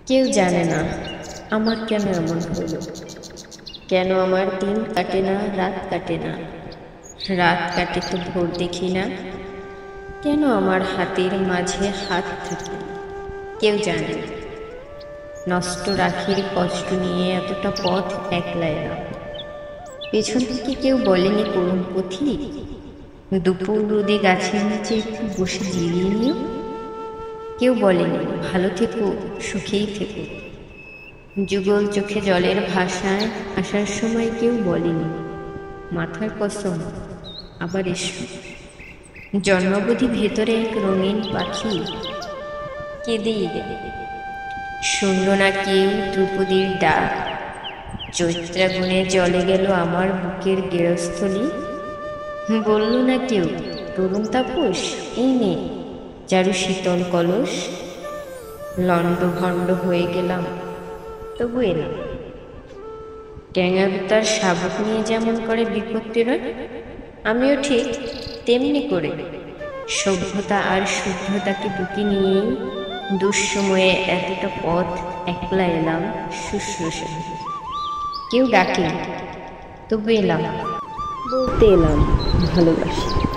কেউ জানে না আমার কেন এমন হলো। কেন আমার দিন কাটে না, রাত কাটে না, রাত কাটে তো ভোর দেখি না। কেন আমার হাতের মাঝে হাত থাকে, কেউ জানে না। নষ্ট রাখির কষ্ট নিয়ে এতটা পথ একলা এলাম। পেছন থেকে কেউ বলেনি করুণ পথিক, দুপুর রোদে গাছের নিচে একটু বসে জিরিয়ে নিও। কেউ বলেনি ভালো থেকো, সুখেই থেকো। যুগল চোখে জলের ভাষায় আসার সময় কেউ বলেনি মাথার কসম আবার এসো। জন্মবধি ভেতরে এক রঙিন পাখি কেঁদেই গেল। শুনল না কেউ দ্রৌপদীর ডাক। চৈত্রাগুণে জলে গেল আমার বুকের গেরস্থলী। বলল না কেউ তরুণ তাপস এই নে চারু শীতল কলস। লণ্ডভণ্ড হয়ে গেলাম, তবু এলাম। ট্যাঙাদু তার শাবক নিয়ে যেমন করে বিপত্তি রয়, আমিও ঠিক তেমনি করে সভ্যতা আর শুদ্ধতাকে বুকে নিয়েই দুঃসময়ে এতটা পথ একলা এলাম শুশ্রূষা। কেউ ডাকে তবু এলাম, বলতে এলাম ভালোবাসি।